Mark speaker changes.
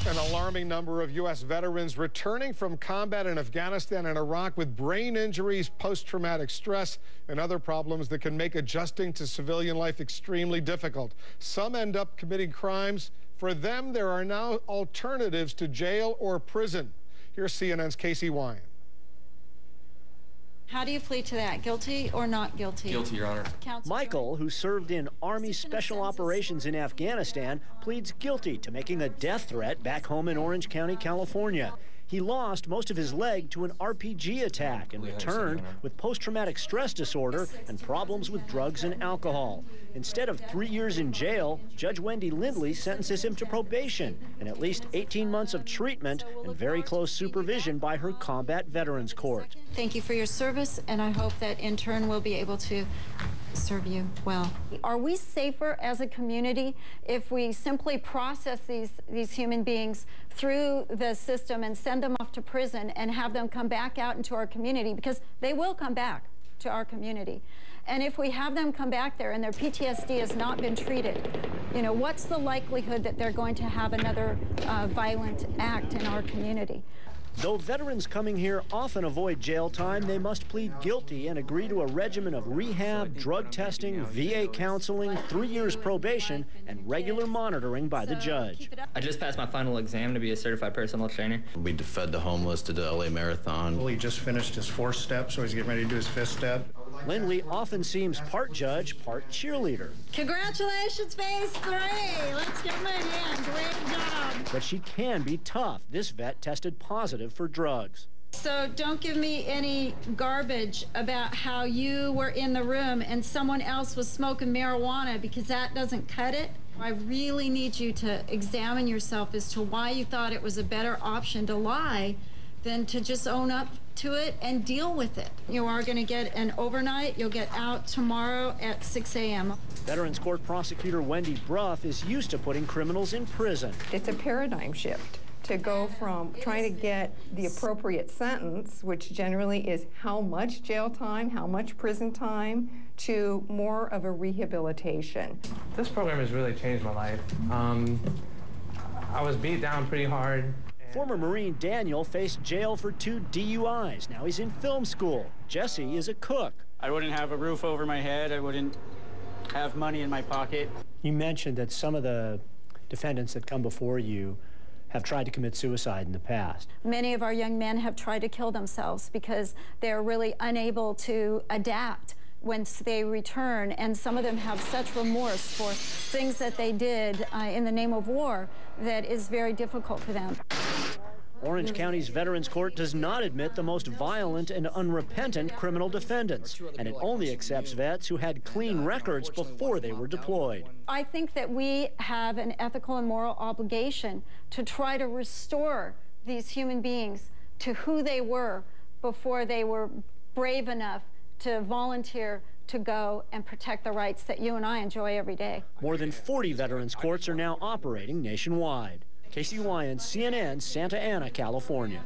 Speaker 1: An alarming number of U.S. veterans returning from combat in Afghanistan and Iraq with brain injuries, post-traumatic stress, and other problems that can make adjusting to civilian life extremely difficult. Some end up committing crimes. For them, there are now alternatives to jail or prison. Here's CNN's Casey Wyan.
Speaker 2: How do you plead to that? Guilty or not guilty?
Speaker 3: Guilty, Your Honor.
Speaker 4: Michael, who served in Army Special Operations in Afghanistan, pleads guilty to making a death threat back home in Orange County, California. He lost most of his leg to an RPG attack and returned with post-traumatic stress disorder and problems with drugs and alcohol. Instead of 3 years in jail, Judge Wendy Lindley sentences him to probation and at least 18 months of treatment and very close supervision by her combat veterans court.
Speaker 2: Thank you for your service, and I hope that in turn we'll be able to serve you well. Are we safer as a community if we simply process these human beings through the system and send them off to prison and have them come back out into our community? Because they will come back to our community. And if we have them come back there and their PTSD has not been treated, you know, what's the likelihood that they're going to have another violent act in our community?
Speaker 4: Though veterans coming here often avoid jail time, they must plead guilty and agree to a regimen of rehab, drug testing, VA counseling, 3 years probation, and regular monitoring by the judge.
Speaker 3: I just passed my final exam to be a certified personal trainer.
Speaker 5: We fed the homeless to the LA Marathon.
Speaker 6: Well, he just finished his 4th step, so he's getting ready to do his 5th step.
Speaker 4: Lindley often seems part judge, part cheerleader.
Speaker 2: Congratulations, phase 3. Let's get ready in. Great job.
Speaker 4: But she can be tough. This vet tested positive for drugs.
Speaker 2: So don't give me any garbage about how you were in the room and someone else was smoking marijuana, because that doesn't cut it. I really need you to examine yourself as to why you thought it was a better option to lie than to just own up to it and deal with it. You are going to get an overnight. You'll get out tomorrow at 6 a.m.
Speaker 4: Veterans Court prosecutor Wendy Bruff is used to putting criminals in prison.
Speaker 7: It's a paradigm shift to go from trying to get the appropriate sentence, which generally is how much jail time, how much prison time, to more of a rehabilitation.
Speaker 8: This program has really changed my life. I was beat down pretty hard.
Speaker 4: Former Marine Daniel faced jail for 2 DUIs. Now he's in film school. Jesse is a cook.
Speaker 9: I wouldn't have a roof over my head. I wouldn't have money in my pocket.
Speaker 4: You mentioned that some of the defendants that come before you have tried to commit suicide in the past.
Speaker 2: Many of our young men have tried to kill themselves because they're really unable to adapt once they return, and some of them have such remorse for things that they did in the name of war that is very difficult for them.
Speaker 4: Orange County's Veterans Court does not admit the most violent and unrepentant criminal defendants, and it only accepts vets who had clean records before they were deployed.
Speaker 2: I think that we have an ethical and moral obligation to try to restore these human beings to who they were before they were brave enough to volunteer to go and protect the rights that you and I enjoy every day.
Speaker 4: More than 40 veterans courts are now operating nationwide. Casey Wyan, CNN, Santa Ana, California.